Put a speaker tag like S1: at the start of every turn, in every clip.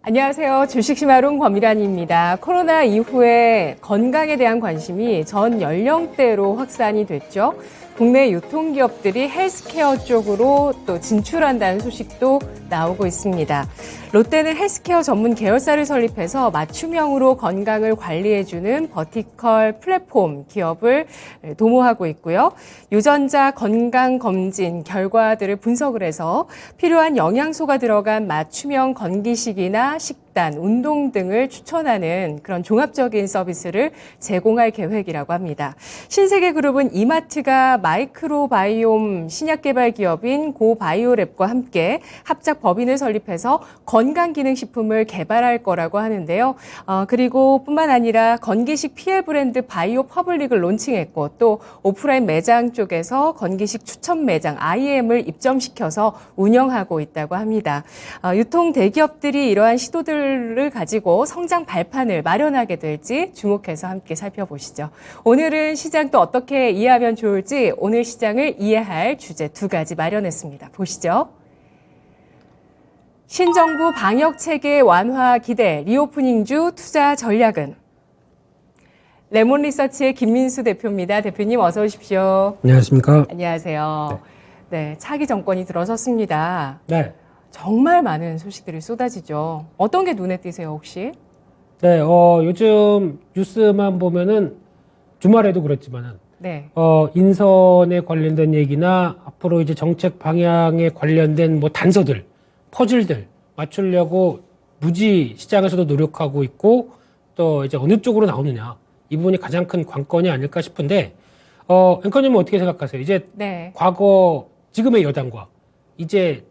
S1: 안녕하세요. 주식시마론 권미란입니다. 코로나 이후에 건강에 대한 관심이 전 연령대로 확산이 됐죠. 국내 유통기업들이 헬스케어 쪽으로 또 진출한다는 소식도 나오고 있습니다. 롯데는 헬스케어 전문 계열사를 설립해서 맞춤형으로 건강을 관리해주는 버티컬 플랫폼 기업을 도모하고 있고요. 유전자 건강검진 결과들을 분석을 해서 필요한 영양소가 들어간 맞춤형 건기식이나 식단, 운동 등을 추천하는 그런 종합적인 서비스를 제공할 계획이라고 합니다. 신세계그룹은 이마트가 마이크로바이옴 신약개발 기업인 고바이오랩과 함께 합작 법인을 설립해서 건강기능식품을 개발할 거라고 하는데요. 그리고 뿐만 아니라 건기식 PL 브랜드 바이오 퍼블릭을 론칭했고 또 오프라인 매장 쪽에서 건기식 추천 매장 IM을 입점시켜서 운영하고 있다고 합니다. 유통 대기업들이 이러한 시도들을 가지고 성장 발판을 마련하게 될지 주목해서 함께 살펴보시죠. 오늘은 시장 또 어떻게 이해하면 좋을지 오늘 시장을 이해할 주제 두 가지 마련했습니다. 보시죠. 신정부 방역체계 완화 기대, 리오프닝주 투자 전략은? 레몬리서치의 김민수 대표입니다. 대표님 어서 오십시오.
S2: 안녕하십니까.
S1: 안녕하세요. 네, 차기 정권이 들어섰습니다.
S2: 네.
S1: 정말 많은 소식들이 쏟아지죠. 어떤 게 눈에 띄세요, 혹시?
S2: 네, 요즘 뉴스만 보면은 주말에도 그렇지만은,
S1: 네.
S2: 인선에 관련된 얘기나 앞으로 이제 정책 방향에 관련된 뭐 단서들, 퍼즐들 맞추려고 무지 시장에서도 노력하고 있고 또 이제 어느 쪽으로 나오느냐. 이 부분이 가장 큰 관건이 아닐까 싶은데, 앵커님은 어떻게 생각하세요? 이제
S1: 네.
S2: 과거 지금의 여당과 이제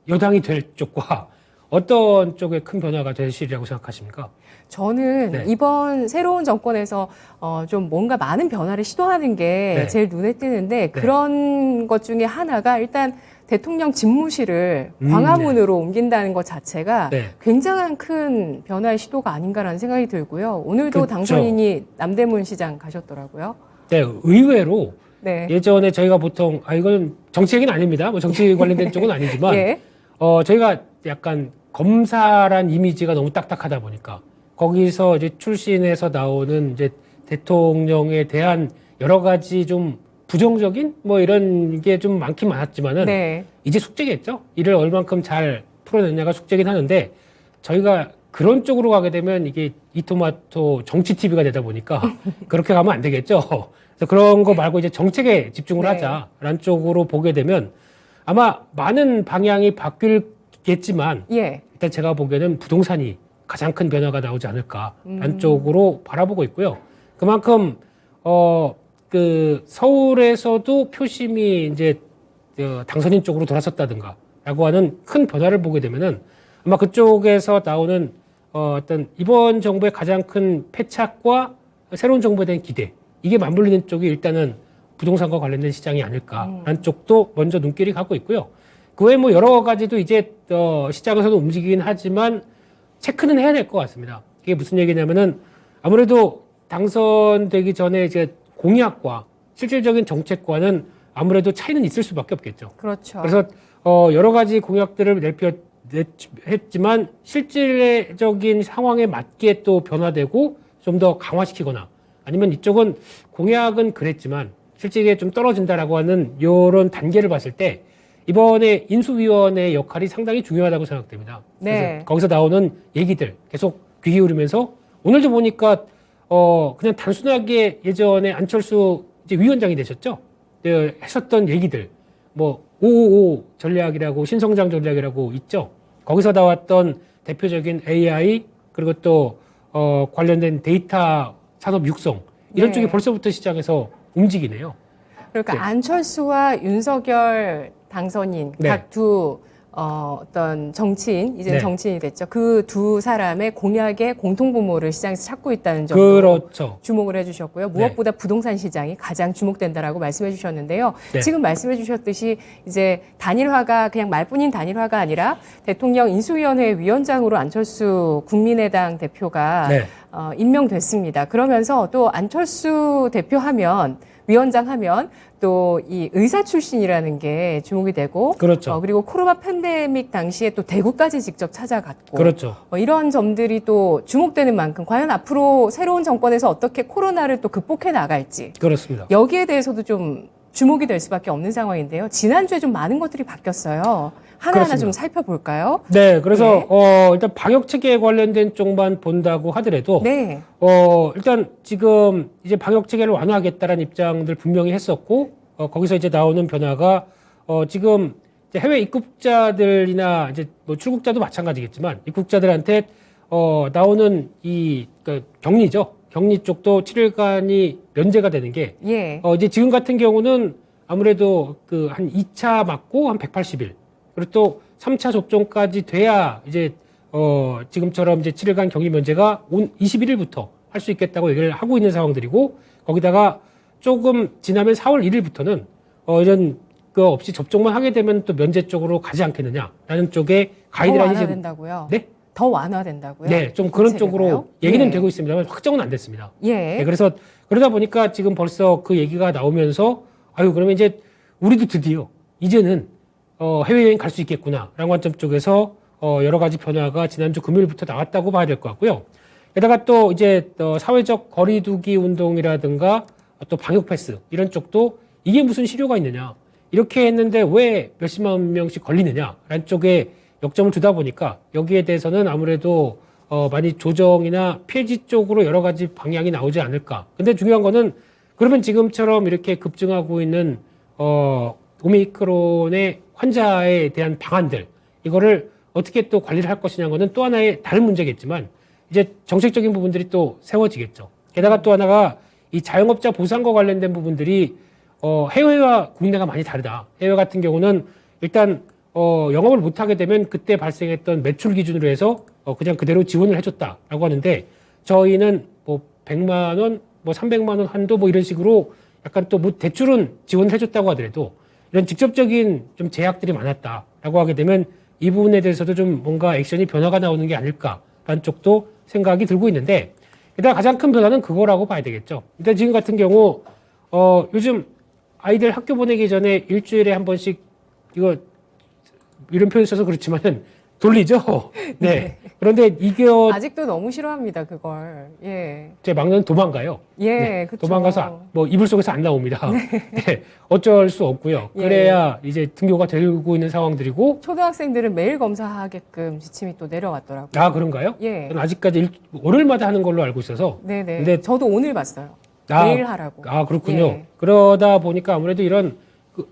S2: 여당이 될 쪽과 어떤 쪽에 큰 변화가 되시리라고 생각하십니까?
S1: 저는
S2: 네.
S1: 이번 새로운 정권에서 좀 뭔가 많은 변화를 시도하는 게
S2: 네.
S1: 제일 눈에 띄는데 그런 것 중에 하나가 일단 대통령 집무실을 광화문으로 옮긴다는 것 자체가
S2: 네.
S1: 굉장한 큰 변화의 시도가 아닌가라는 생각이 들고요. 오늘도
S2: 그쵸.
S1: 당선인이 남대문 시장 가셨더라고요.
S2: 네, 의외로
S1: 네.
S2: 예전에 저희가 보통 이건 정치 얘기는 아닙니다. 뭐 정치 관련된 쪽은 아니지만
S1: 예.
S2: 저희가 약간 검사란 이미지가 너무 딱딱하다 보니까 거기서 이제 출신해서 나오는 이제 대통령에 대한 여러 가지 좀 부정적인 뭐 이런 게 좀 많긴 많았지만은
S1: 네.
S2: 이제 숙제겠죠. 이를 얼만큼 잘 풀어냈냐가 숙제긴 하는데 저희가 그런 쪽으로 가게 되면 이게 이토마토 정치 TV가 되다 보니까 그렇게 가면 안 되겠죠. 그래서 그런 거 말고 이제 정책에 집중을
S1: 네.
S2: 하자라는 쪽으로 보게 되면 아마 많은 방향이 바뀌겠지만
S1: 예.
S2: 일단 제가 보기에는 부동산이 가장 큰 변화가 나오지 않을까라는 쪽으로 바라보고 있고요. 그만큼 그 서울에서도 표심이 이제 당선인 쪽으로 돌아섰다든가라고 하는 큰 변화를 보게 되면은 아마 그쪽에서 나오는 어떤 이번 정부의 가장 큰 패착과 새로운 정부에 대한 기대 이게 맞물리는 쪽이 일단은 부동산과 관련된 시장이 아닐까라는 쪽도 먼저 눈길이 가고 있고요. 그 외에 뭐 여러 가지도 이제 시장에서도 움직이긴 하지만 체크는 해야 될 것 같습니다. 이게 무슨 얘기냐면은 아무래도 당선되기 전에 이제 공약과 실질적인 정책과는 아무래도 차이는 있을 수밖에 없겠죠.
S1: 그렇죠.
S2: 그래서 여러 가지 공약들을 했지만 실질적인 상황에 맞게 또 변화되고 좀 더 강화시키거나 아니면 이쪽은 공약은 그랬지만 실질에 좀 떨어진다라고 하는 이런 단계를 봤을 때 이번에 인수위원회의 역할이 상당히 중요하다고 생각됩니다.
S1: 네.
S2: 그래서 거기서 나오는 얘기들 계속 귀 기울이면서 오늘도 보니까 그냥 단순하게 예전에 안철수 이제 위원장이 되셨죠? 했었던 얘기들 뭐 555 전략이라고 신성장 전략이라고 있죠. 거기서 나왔던 대표적인 AI 그리고 또 관련된 데이터 산업 육성 이런
S1: 네.
S2: 쪽이 벌써부터 시장에서 움직이네요.
S1: 그러니까
S2: 네.
S1: 안철수와 윤석열 당선인
S2: 네.
S1: 각 두 어떤 정치인 이제
S2: 네.
S1: 정치인이 됐죠. 그 두 사람의 공약의 공통분모를 시장에서 찾고 있다는 점도
S2: 그렇죠.
S1: 주목을 해주셨고요. 무엇보다 부동산 시장이 가장 주목된다라고 말씀해 주셨는데요.
S2: 네.
S1: 지금 말씀해 주셨듯이 이제 단일화가 그냥 말뿐인 단일화가 아니라 대통령 인수위원회 위원장으로 안철수 국민의당 대표가
S2: 네.
S1: 임명됐습니다. 그러면서 또 안철수 대표하면 위원장 하면 또 이 의사 출신이라는 게 주목이 되고
S2: 그렇죠.
S1: 그리고 코로나 팬데믹 당시에 또 대구까지 직접 찾아갔고
S2: 그렇죠.
S1: 이런 점들이 또 주목되는 만큼 과연 앞으로 새로운 정권에서 어떻게 코로나를 또 극복해 나갈지
S2: 그렇습니다.
S1: 여기에 대해서도 좀 주목이 될 수밖에 없는 상황인데요. 지난주에 좀 많은 것들이 바뀌었어요. 하나하나
S2: 그렇습니다.
S1: 좀 살펴볼까요?
S2: 네, 그래서
S1: 네.
S2: 일단 방역 체계에 관련된 쪽만 본다고 하더라도
S1: 네.
S2: 일단 지금 이제 방역 체계를 완화하겠다라는 입장들 분명히 했었고 거기서 이제 나오는 변화가 지금 이제 해외 입국자들이나 이제 뭐 출국자도 마찬가지겠지만 입국자들한테 나오는 그 격리죠. 격리 쪽도 7일간이 면제가 되는 게
S1: 예.
S2: 이제 지금 같은 경우는 아무래도 그 한 2차 맞고 한 180일 그리고 또 3차 접종까지 돼야 이제 지금처럼 이제 7일간 격리 면제가 21일부터 할 수 있겠다고 얘기를 하고 있는 상황들이고 거기다가 조금 지나면 4월 1일부터는 이런 거 없이 접종만 하게 되면 또 면제 쪽으로 가지 않겠느냐라는 쪽에
S1: 더
S2: 가이드라인이 지금
S1: 완화된다고요?
S2: 네?
S1: 더 완화된다고요?
S2: 네, 좀 그런
S1: 체계가요?
S2: 쪽으로 얘기는
S1: 예.
S2: 되고 있습니다만 확정은 안 됐습니다.
S1: 예.
S2: 네, 그래서 그러다 보니까 지금 벌써 그 얘기가 나오면서 아유 그러면 이제 우리도 드디어 이제는 해외여행 갈 수 있겠구나라는 관점 쪽에서 여러 가지 변화가 지난주 금요일부터 나왔다고 봐야 될 것 같고요. 게다가 또 이제 사회적 거리두기 운동이라든가 또 방역 패스 이런 쪽도 이게 무슨 실효가 있느냐 이렇게 했는데 왜 몇십만 명씩 걸리느냐라는 쪽에 역점을 두다 보니까 여기에 대해서는 아무래도 많이 조정이나 폐지 쪽으로 여러 가지 방향이 나오지 않을까. 근데 중요한 거는 그러면 지금처럼 이렇게 급증하고 있는 오미크론의 환자에 대한 방안들 이거를 어떻게 또 관리를 할 것이냐는 또 하나의 다른 문제겠지만 이제 정책적인 부분들이 또 세워지겠죠. 게다가 또 하나가 이 자영업자 보상과 관련된 부분들이 해외와 국내가 많이 다르다. 해외 같은 경우는 일단 영업을 못하게 되면 그때 발생했던 매출 기준으로 해서 그냥 그대로 지원을 해줬다라고 하는데 저희는 뭐 100만 원, 뭐 300만 원 한도 뭐 이런 식으로 약간 또 뭐 대출은 지원을 해줬다고 하더라도 이런 직접적인 좀 제약들이 많았다라고 하게 되면 이 부분에 대해서도 좀 뭔가 액션이 변화가 나오는 게 아닐까라는 쪽도 생각이 들고 있는데 일단 가장 큰 변화는 그거라고 봐야 되겠죠. 일단 지금 같은 경우 요즘 아이들 학교 보내기 전에 일주일에 한 번씩 이거 이런 표현 써서 그렇지만은 돌리죠. 네. 그런데 이게
S1: 아직도 너무 싫어합니다, 그걸. 예.
S2: 제 막내는 도망가요.
S1: 예,
S2: 네.
S1: 그쵸.
S2: 도망가서 뭐 이불 속에서 안 나옵니다. 네. 어쩔 수 없고요.
S1: 예.
S2: 그래야 이제 등교가 되고 있는 상황들이고.
S1: 초등학생들은 매일 검사하게끔 지침이 또 내려왔더라고요.
S2: 아, 그런가요?
S1: 예.
S2: 저는 아직까지 월요일마다 하는 걸로 알고 있어서.
S1: 네네.
S2: 근데
S1: 저도 오늘 봤어요.
S2: 아,
S1: 매일 하라고.
S2: 아, 그렇군요.
S1: 예.
S2: 그러다 보니까 아무래도 이런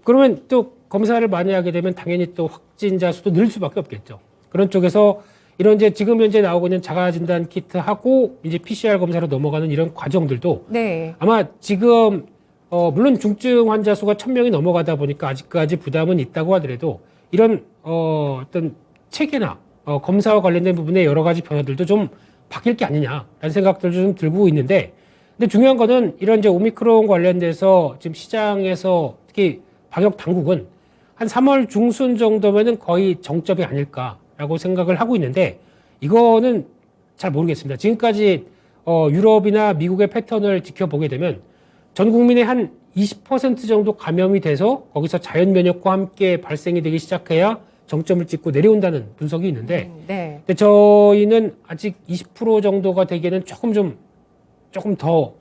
S2: 그러면 또 검사를 많이 하게 되면 당연히 또 확진자 수도 늘 수밖에 없겠죠. 그런 쪽에서 이런 이제 지금 현재 나오고 있는 자가진단 키트 하고 이제 PCR 검사로 넘어가는 이런 과정들도
S1: 네.
S2: 아마 지금 물론 중증 환자 수가 1,000명이 넘어가다 보니까 아직까지 부담은 있다고 하더라도 이런 어떤 체계나 검사와 관련된 부분에 여러 가지 변화들도 좀 바뀔 게 아니냐라는 생각들도 좀 들고 있는데 근데 중요한 거는 이런 이제 오미크론 관련돼서 지금 시장에서 특히 방역 당국은 한 3월 중순 정도면은 거의 정점이 아닐까라고 생각을 하고 있는데 이거는 잘 모르겠습니다. 지금까지 유럽이나 미국의 패턴을 지켜보게 되면 전 국민의 한 20% 정도 감염이 돼서 거기서 자연 면역과 함께 발생이 되기 시작해야 정점을 찍고 내려온다는 분석이 있는데
S1: 네.
S2: 근데 저희는 아직 20% 정도가 되기에는 조금 더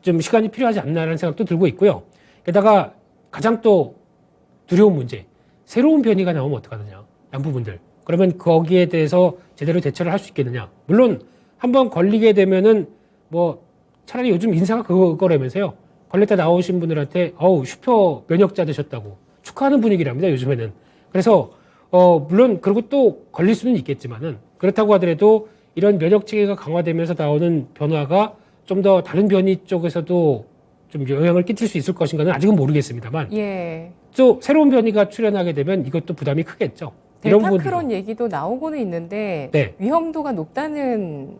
S2: 좀 시간이 필요하지 않나라는 생각도 들고 있고요. 게다가 가장 또 두려운 문제, 새로운 변이가 나오면 어떡하느냐, 이런 부분들. 그러면 거기에 대해서 제대로 대처를 할 수 있겠느냐. 물론 한번 걸리게 되면은 뭐 차라리 요즘 인사가 그거라면서요. 걸렸다 나오신 분들한테 슈퍼 면역자 되셨다고 축하하는 분위기랍니다. 요즘에는. 그래서 물론 그리고 또 걸릴 수는 있겠지만은 그렇다고 하더라도 이런 면역 체계가 강화되면서 나오는 변화가 좀 더 다른 변이 쪽에서도 좀 영향을 끼칠 수 있을 것인가는 아직은 모르겠습니다만
S1: 예.
S2: 또 새로운 변이가 출현하게 되면 이것도 부담이 크겠죠. 이런 부분들.
S1: 델타크론 얘기도 나오고는 있는데
S2: 네.
S1: 위험도가 높다는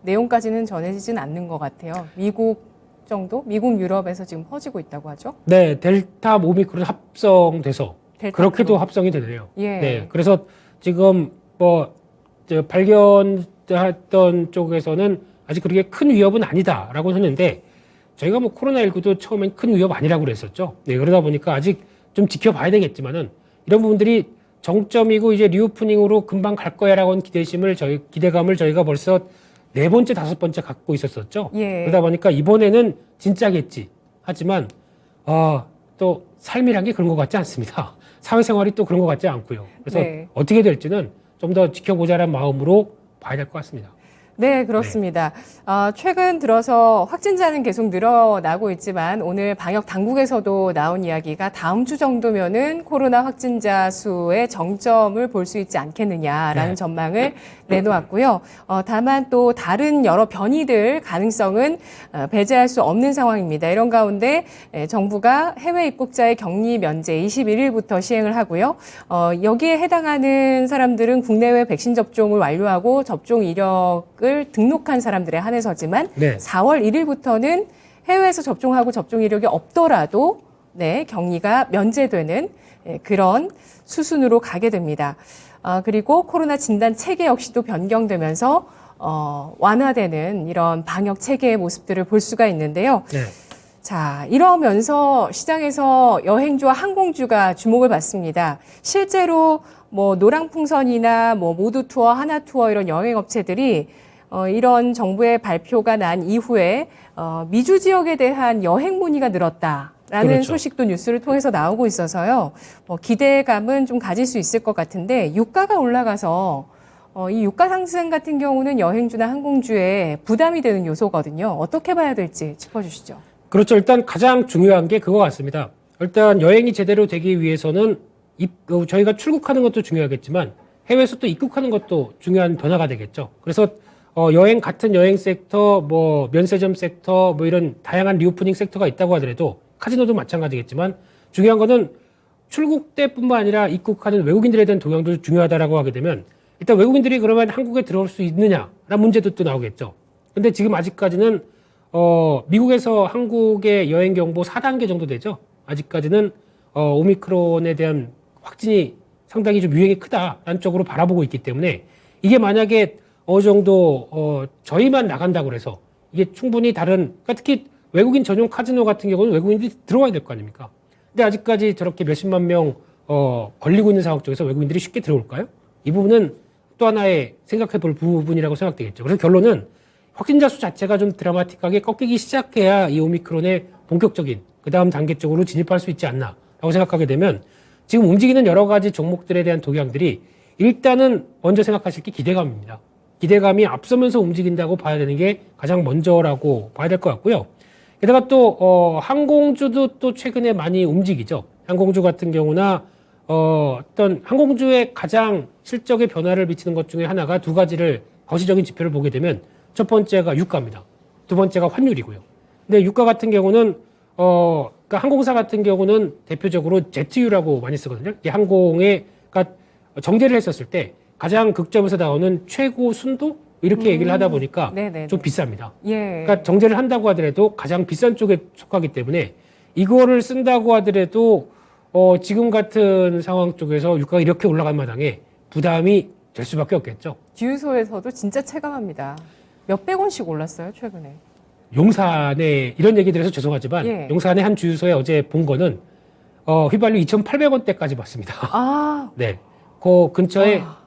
S1: 내용까지는 전해지진 않는 것 같아요. 미국 정도? 미국 유럽에서 지금 퍼지고 있다고 하죠.
S2: 네, 델타 오미크론 합성돼서
S1: 델타크론.
S2: 그렇게도 합성이 되네요.
S1: 예.
S2: 네, 그래서 지금 발견했던 쪽에서는 아직 그렇게 큰 위협은 아니다라고 했는데 저희가 뭐 코로나19도 처음엔 큰 위협 아니라고 그랬었죠. 네, 그러다 보니까 아직 좀 지켜봐야 되겠지만은 이런 부분들이 정점이고 이제 리오프닝으로 금방 갈 거야라고 하는 기대감을 저희가 벌써 4번째, 5번째 갖고 있었었죠.
S1: 예.
S2: 그러다 보니까 이번에는 진짜겠지. 하지만 또 삶이란 게 그런 것 같지 않습니다. 사회생활이 또 그런 것 같지 않고요. 그래서
S1: 네.
S2: 어떻게 될지는 좀 더 지켜보자라는 마음으로 봐야 될 것 같습니다.
S1: 네, 그렇습니다. 최근 들어서 확진자는 계속 늘어나고 있지만 오늘 방역 당국에서도 나온 이야기가 다음 주 정도면은 코로나 확진자 수의 정점을 볼 수 있지 않겠느냐라는
S2: 네.
S1: 전망을 내놓았고요. 다만 또 다른 여러 변이들 가능성은 배제할 수 없는 상황입니다. 이런 가운데 정부가 해외 입국자의 격리 면제 21일부터 시행을 하고요. 여기에 해당하는 사람들은 국내외 백신 접종을 완료하고 접종 이력을 등록한 사람들에 한해서지만
S2: 네.
S1: 4월 1일부터는 해외에서 접종하고 접종 이력이 없더라도 격리가 면제되는 그런 수순으로 가게 됩니다. 그리고 코로나 진단 체계 역시도 변경되면서 완화되는 이런 방역 체계의 모습들을 볼 수가 있는데요.
S2: 네.
S1: 자, 이러면서 시장에서 여행주와 항공주가 주목을 받습니다. 실제로 뭐 노랑풍선이나 뭐 모두투어, 하나투어 이런 여행업체들이 이런 정부의 발표가 난 이후에 미주 지역에 대한 여행 문의가 늘었다라는
S2: 그렇죠.
S1: 소식도 뉴스를 통해서 나오고 있어서요. 기대감은 좀 가질 수 있을 것 같은데 유가가 올라가서 이 유가 상승 같은 경우는 여행주나 항공주에 부담이 되는 요소거든요. 어떻게 봐야 될지 짚어주시죠.
S2: 그렇죠. 일단 가장 중요한 게 그거 같습니다. 일단 여행이 제대로 되기 위해서는 저희가 출국하는 것도 중요하겠지만 해외에서 또 입국하는 것도 중요한 변화가 되겠죠. 그래서 같은 여행 섹터, 뭐 면세점 섹터, 뭐 이런 다양한 리오프닝 섹터가 있다고 하더라도 카지노도 마찬가지겠지만 중요한 거는 출국 때뿐만 아니라 입국하는 외국인들에 대한 동향도 중요하다라고 하게 되면 일단 외국인들이 그러면 한국에 들어올 수 있느냐라는 문제도 또 나오겠죠. 근데 지금 아직까지는 미국에서 한국의 여행 경보 4단계 정도 되죠. 아직까지는 오미크론에 대한 확진이 상당히 좀 유행이 크다라는 쪽으로 바라보고 있기 때문에 이게 만약에 어느 정도 저희만 나간다고 그래서 이게 충분히 그러니까 특히 외국인 전용 카지노 같은 경우는 외국인들이 들어와야 될 거 아닙니까? 근데 아직까지 저렇게 몇십만 명 걸리고 있는 상황 쪽에서 외국인들이 쉽게 들어올까요? 이 부분은 또 하나의 생각해 볼 부분이라고 생각되겠죠. 그래서 결론은 확진자 수 자체가 좀 드라마틱하게 꺾이기 시작해야 이 오미크론의 본격적인 그 다음 단계 쪽으로 진입할 수 있지 않나라고 생각하게 되면 지금 움직이는 여러 가지 종목들에 대한 동향들이 일단은 먼저 생각하실 게 기대감입니다. 기대감이 앞서면서 움직인다고 봐야 되는 게 가장 먼저라고 봐야 될 것 같고요. 게다가 또 항공주도 또 최근에 많이 움직이죠. 항공주 같은 경우나 어떤 항공주의 가장 실적에 변화를 미치는 것 중에 하나가 두 가지를 거시적인 지표를 보게 되면 첫 번째가 유가입니다. 두 번째가 환율이고요. 근데 유가 같은 경우는 그러니까 항공사 같은 경우는 대표적으로 제트유라고 많이 쓰거든요. 이게 그러니까 정제를 했었을 때 가장 극점에서 나오는 최고 순도 이렇게 얘기를 하다 보니까
S1: 네네네.
S2: 좀 비쌉니다.
S1: 예.
S2: 그러니까 정제를 한다고 하더라도 가장 비싼 쪽에 속하기 때문에 이거를 쓴다고 하더라도 지금 같은 상황 쪽에서 유가가 이렇게 올라간 마당에 부담이 될 수밖에 없겠죠.
S1: 주유소에서도 진짜 체감합니다. 몇백 원씩 올랐어요, 최근에.
S2: 용산에 이런 얘기 드려서 죄송하지만
S1: 예.
S2: 용산의 한 주유소에 어제 본 거는 휘발유 2,800원대까지 봤습니다.
S1: 아,
S2: 네. 그 근처에
S1: 와.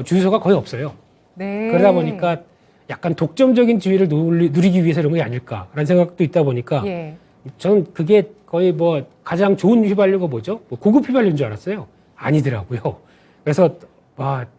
S2: 주유소가 거의 없어요.
S1: 네.
S2: 그러다 보니까 약간 독점적인 지위를 누리기 위해서 이런 게 아닐까라는 생각도 있다 보니까
S1: 예.
S2: 저는 그게 거의 뭐 가장 좋은 휘발유가 뭐죠? 뭐 고급 휘발유인 줄 알았어요. 아니더라고요. 그래서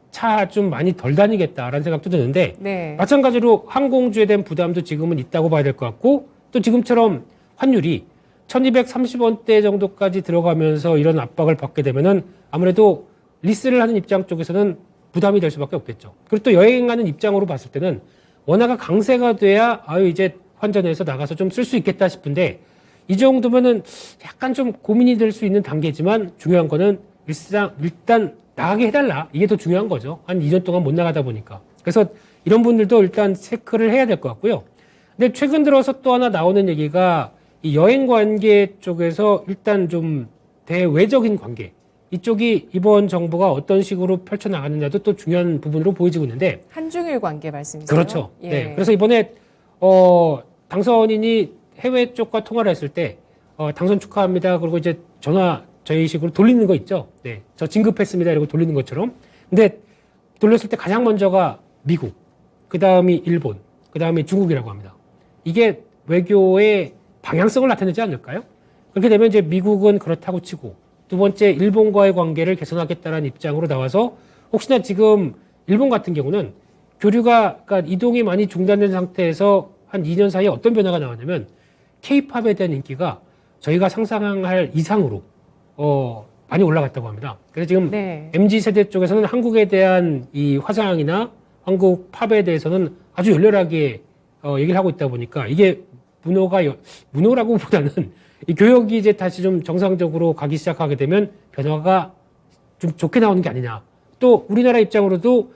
S2: 차 좀 많이 덜 다니겠다라는 생각도 드는데
S1: 네.
S2: 마찬가지로 항공주에 대한 부담도 지금은 있다고 봐야 될 것 같고 또 지금처럼 환율이 1230원대 정도까지 들어가면서 이런 압박을 받게 되면은 아무래도 리스를 하는 입장 쪽에서는 부담이 될 수밖에 없겠죠. 그리고 또 여행하는 입장으로 봤을 때는 원화가 강세가 돼야 이제 환전해서 나가서 좀 쓸 수 있겠다 싶은데 이 정도면은 약간 좀 고민이 될 수 있는 단계지만 중요한 거는 일단 나가게 해달라. 이게 더 중요한 거죠. 한 2년 동안 못 나가다 보니까. 그래서 이런 분들도 일단 체크를 해야 될 것 같고요. 근데 최근 들어서 또 하나 나오는 얘기가 이 여행 관계 쪽에서 일단 좀 대외적인 관계. 이쪽이 이번 정부가 어떤 식으로 펼쳐나가느냐도 또 중요한 부분으로 보여지고 있는데.
S1: 한중일 관계 말씀이세요?
S2: 그렇죠.
S1: 예.
S2: 네. 그래서 이번에, 당선인이 해외 쪽과 통화를 했을 때 당선 축하합니다. 그리고 이제 전화 저희 식으로 돌리는 거 있죠. 네, 저 진급했습니다. 이러고 돌리는 것처럼. 근데 돌렸을 때 가장 먼저가 미국, 그 다음이 일본, 그 다음이 중국이라고 합니다. 이게 외교의 방향성을 나타내지 않을까요? 그렇게 되면 이제 미국은 그렇다고 치고 두 번째 일본과의 관계를 개선하겠다는 입장으로 나와서 혹시나 지금 일본 같은 경우는 교류가 그러니까 이동이 많이 중단된 상태에서 한 2년 사이에 어떤 변화가 나왔냐면 K-팝에 대한 인기가 저희가 상상할 이상으로 많이 올라갔다고 합니다. 그래서 지금
S1: 네.
S2: MZ 세대 쪽에서는 한국에 대한 이 화장이나 한국 팝에 대해서는 아주 열렬하게 얘기를 하고 있다 보니까 이게 문호라고보다는 이 교역이 이제 다시 좀 정상적으로 가기 시작하게 되면 변화가 좀 좋게 나오는 게 아니냐. 또 우리나라 입장으로도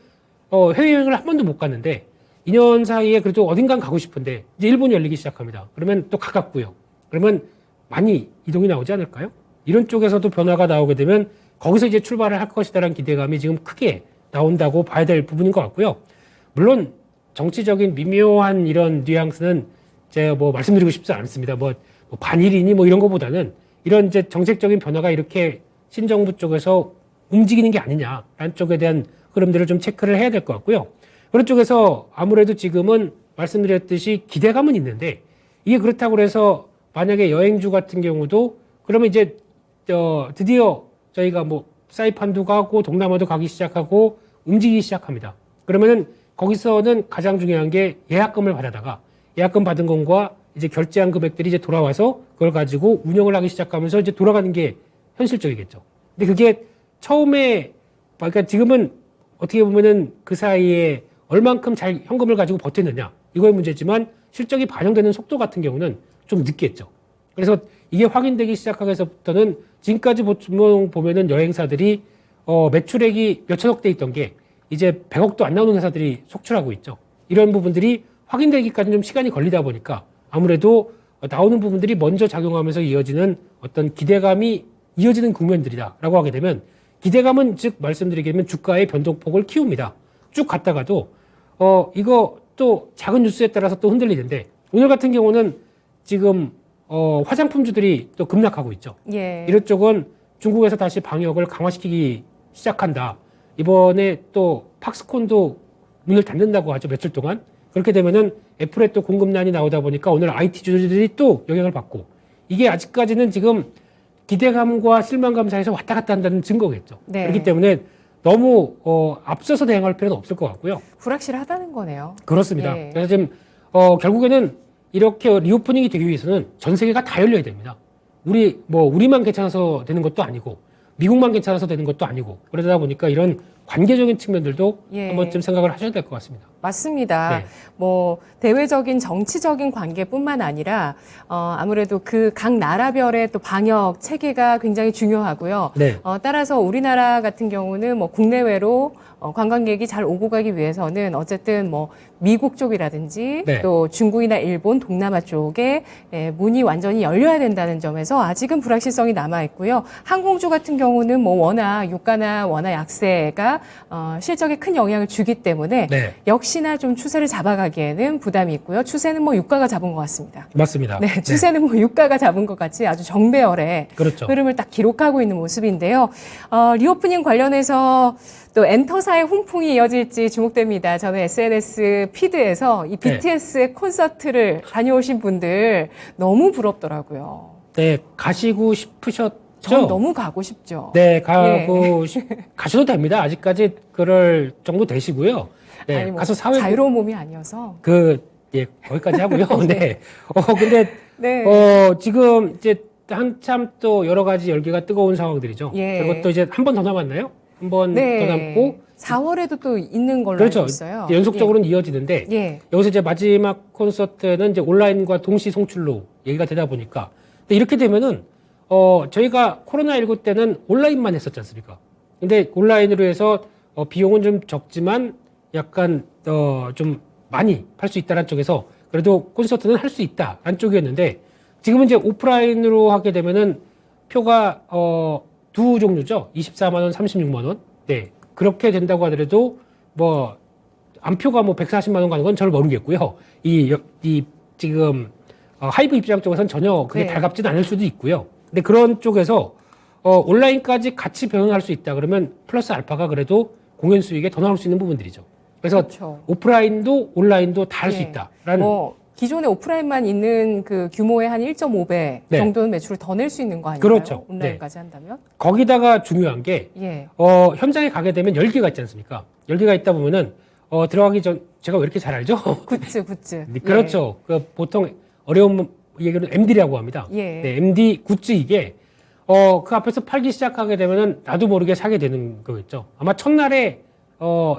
S2: 해외여행을 한 번도 못 갔는데 2년 사이에 그래도 어딘간 가고 싶은데 이제 일본이 열리기 시작합니다. 그러면 또 가깝고요. 그러면 많이 이동이 나오지 않을까요? 이런 쪽에서도 변화가 나오게 되면 거기서 이제 출발을 할 것이다라는 기대감이 지금 크게 나온다고 봐야 될 부분인 것 같고요. 물론 정치적인 미묘한 이런 뉘앙스는 제가 뭐 말씀드리고 싶지 않습니다. 뭐 반일이니 뭐 이런 것보다는 이런 이제 정책적인 변화가 이렇게 신정부 쪽에서 움직이는 게 아니냐라는 쪽에 대한 흐름들을 좀 체크를 해야 될 것 같고요. 그런 쪽에서 아무래도 지금은 말씀드렸듯이 기대감은 있는데 이게 그렇다고 해서 만약에 여행주 같은 경우도 그러면 이제 드디어 저희가 뭐 사이판도 가고 동남아도 가기 시작하고 움직이기 시작합니다. 그러면은 거기서는 가장 중요한 게 예약금을 받아다가 예약금 받은 것과 이제 결제한 금액들이 이제 돌아와서 그걸 가지고 운영을 하기 시작하면서 이제 돌아가는 게 현실적이겠죠. 근데 그게 처음에 그러니까 지금은 어떻게 보면은 그 사이에 얼만큼 잘 현금을 가지고 버텼느냐 이거의 문제지만 실적이 반영되는 속도 같은 경우는 좀 늦겠죠. 그래서 이게 확인되기 시작하기서부터는 지금까지 보면은 여행사들이 매출액이 몇천억 대 있던 게 이제 100억도 안 나오는 회사들이 속출하고 있죠. 이런 부분들이 확인되기까지 좀 시간이 걸리다 보니까 아무래도 나오는 부분들이 먼저 작용하면서 이어지는 어떤 기대감이 이어지는 국면들이다라고 하게 되면 기대감은 즉 말씀드리게 되면 주가의 변동폭을 키웁니다. 쭉 갔다가도 이거 또 작은 뉴스에 따라서 또 흔들리는데 오늘 같은 경우는 지금 화장품주들이 또 급락하고 있죠.
S1: 예.
S2: 이런 쪽은 중국에서 다시 방역을 강화시키기 시작한다. 이번에 또 팍스콘도 문을 닫는다고 하죠. 며칠 동안. 그렇게 되면은 애플의 또 공급난이 나오다 보니까 오늘 IT주들이 또 영향을 받고 이게 아직까지는 지금 기대감과 실망감 사이에서 왔다 갔다 한다는 증거겠죠.
S1: 네.
S2: 그렇기 때문에 너무 앞서서 대응할 필요는 없을 것 같고요.
S1: 불확실하다는 거네요.
S2: 그렇습니다.
S1: 예.
S2: 그래서 지금 결국에는 이렇게 리오프닝이 되기 위해서는 전 세계가 다 열려야 됩니다. 우리만 괜찮아서 되는 것도 아니고 미국만 괜찮아서 되는 것도 아니고 그러다 보니까 이런 관계적인 측면들도
S1: 예.
S2: 한 번쯤 생각을 하셔야 될 것 같습니다.
S1: 맞습니다.
S2: 네.
S1: 뭐 대외적인 정치적인 관계뿐만 아니라 아무래도 그 각 나라별의 또 방역 체계가 굉장히 중요하고요.
S2: 네.
S1: 따라서 우리나라 같은 경우는 뭐 국내외로 관광객이 잘 오고 가기 위해서는 어쨌든 뭐 미국 쪽이라든지
S2: 네.
S1: 또 중국이나 일본, 동남아 쪽에 문이 완전히 열려야 된다는 점에서 아직은 불확실성이 남아 있고요. 항공주 같은 경우는 뭐 워낙 유가나 워낙 약세가 실적에 큰 영향을 주기 때문에
S2: 네.
S1: 역시나 좀 추세를 잡아가기에는 부담이 있고요. 추세는 뭐 유가가 잡은 것 같습니다.
S2: 맞습니다.
S1: 네, 추세는 뭐 유가가 잡은 것 같이 아주 정배열의
S2: 그렇죠.
S1: 흐름을 딱 기록하고 있는 모습인데요. 리오프닝 관련해서 또 엔터사의 훈풍이 이어질지 주목됩니다. 저는 SNS 피드에서 이 BTS의 콘서트를 다녀오신 분들 너무 부럽더라고요.
S2: 네, 가시고 싶으셨죠?
S1: 전 너무 가고 싶죠.
S2: 네, 가셔도 됩니다. 아직까지 그럴 정도 되시고요. 네,
S1: 아니 뭐
S2: 가서 사회
S1: 자유로운 몸이 아니어서.
S2: 거기까지 하고요. 네. 근데
S1: 네.
S2: 지금 이제 한참 또 여러 가지 열기가 뜨거운 상황들이죠.
S1: 예.
S2: 그리고 또 이제 한 번 더 남았나요? 한 번 더 남고
S1: 4월에도 또 있는 걸로
S2: 그렇죠.
S1: 알고 있어요.
S2: 연속적으로는 이어지는데
S1: 예.
S2: 여기서 이제 마지막 콘서트는 이제 온라인과 동시 송출로 얘기가 되다 보니까 근데 이렇게 되면은 저희가 코로나19 때는 온라인만 했었지 않습니까? 근데 온라인으로 해서 비용은 좀 적지만 약간 좀 많이 팔 수 있다는 쪽에서 그래도 콘서트는 할 수 있다라는 쪽이었는데 지금은 이제 오프라인으로 하게 되면은 표가 두 종류죠. 24만 원, 36만 원. 네. 그렇게 된다고 하더라도 안표가 140만 원 가는 건 저는 모르겠고요. 지금 하이브 입장 쪽에서는 전혀 그게
S1: 네.
S2: 달갑지는 않을 수도 있고요. 근데 그런 쪽에서 온라인까지 같이 병행할 수 있다 그러면 플러스 알파가 그래도 공연 수익에 더 나올 수 있는 부분들이죠. 그래서
S1: 그렇죠.
S2: 오프라인도 온라인도 다 할 수
S1: 예.
S2: 있다라는
S1: 기존에 오프라인만 있는 그 규모의 한 1.5배
S2: 네.
S1: 정도는 매출을 더 낼 수 있는 거 아닌가요?
S2: 그렇죠.
S1: 온라인까지 한다면?
S2: 거기다가 중요한 게
S1: 예.
S2: 현장에 가게 되면 열기가 있지 않습니까? 열기가 있다 보면은 들어가기 전 제가 왜 이렇게 잘 알죠?
S1: 굿즈.
S2: 그렇죠. 그 보통 어려운 얘기는 MD라고 합니다.
S1: 예.
S2: 네, MD 굿즈 이게 그 앞에서 팔기 시작하게 되면은 나도 모르게 사게 되는 거겠죠. 아마 첫날에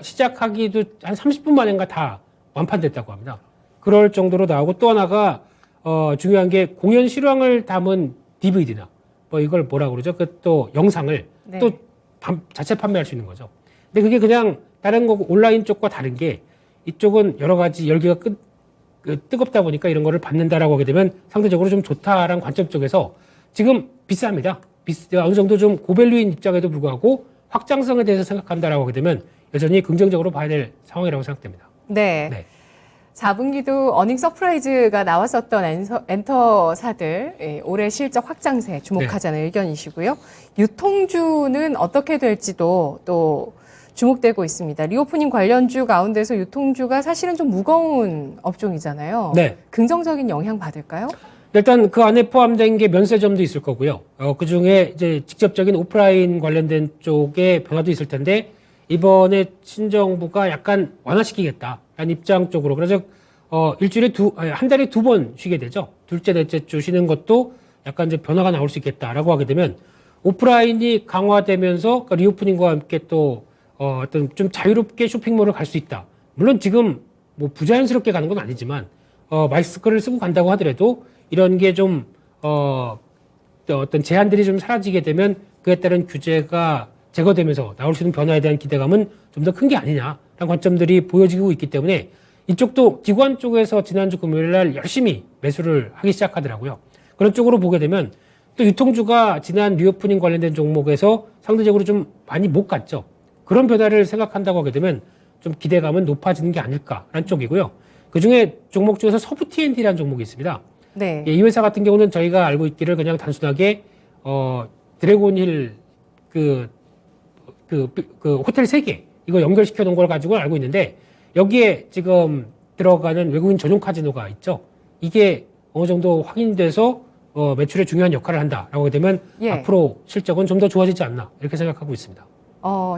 S2: 시작하기도 한 30분 만인가 다 완판됐다고 합니다. 그럴 정도로 나오고 또 하나가 중요한 게 공연 실황을 담은 DVD나 뭐 이걸 뭐라 그러죠? 그 또 영상을
S1: 네.
S2: 또 자체 판매할 수 있는 거죠. 근데 그게 그냥 다른 거 온라인 쪽과 다른 게 이쪽은 여러 가지 열기가 뜨겁다 보니까 이런 거를 받는다라고 하게 되면 상대적으로 좀 좋다라는 관점 쪽에서 지금 비쌉니다. 어느 정도 좀 고밸류인 입장에도 불구하고 확장성에 대해서 생각한다라고 하게 되면 여전히 긍정적으로 봐야 될 상황이라고 생각됩니다.
S1: 네.
S2: 네.
S1: 4분기도 어닝 서프라이즈가 나왔었던 엔터사들 올해 실적 확장세 주목하자는 의견이시고요. 유통주는 어떻게 될지도 또 주목되고 있습니다. 리오프닝 관련주 가운데서 유통주가 사실은 좀 무거운 업종이잖아요.
S2: 네.
S1: 긍정적인 영향 받을까요?
S2: 일단 그 안에 포함된 게 면세점도 있을 거고요. 그 중에 이제 직접적인 오프라인 관련된 쪽에 변화도 있을 텐데 이번에 신정부가 약간 완화시키겠다라는 입장 쪽으로 그래서 일주일에 한 달에 2번 쉬게 되죠. 둘째, 넷째 주 쉬는 것도 약간 이제 변화가 나올 수 있겠다라고 하게 되면 오프라인이 강화되면서 그러니까 리오프닝과 함께 또 어떤 좀 자유롭게 쇼핑몰을 갈 수 있다. 물론 지금 뭐 부자연스럽게 가는 건 아니지만 마스크를 쓰고 간다고 하더라도 이런 게 좀 어떤 제한들이 좀 사라지게 되면 그에 따른 규제가 제거되면서 나올 수 있는 변화에 대한 기대감은 좀 더 큰 게 아니냐라는 관점들이 보여지고 있기 때문에 이쪽도 기관 쪽에서 지난주 금요일 날 열심히 매수를 하기 시작하더라고요. 그런 쪽으로 보게 되면 또 유통주가 지난 리오프닝 관련된 종목에서 상대적으로 좀 많이 못 갔죠. 그런 변화를 생각한다고 하게 되면 좀 기대감은 높아지는 게 아닐까라는 쪽이고요. 그 중에 종목 중에서 서부 T&D라는 종목이 있습니다.
S1: 네.
S2: 이 회사 같은 경우는 저희가 알고 있기를 그냥 단순하게 드래곤힐 그 호텔 3개 이거 연결시켜 놓은 걸 가지고 알고 있는데 여기에 지금 들어가는 외국인 전용 카지노가 있죠. 이게 어느 정도 확인돼서 매출에 중요한 역할을 한다라고 하게 되면
S1: 예.
S2: 앞으로 실적은 좀 더 좋아지지 않나 이렇게 생각하고 있습니다.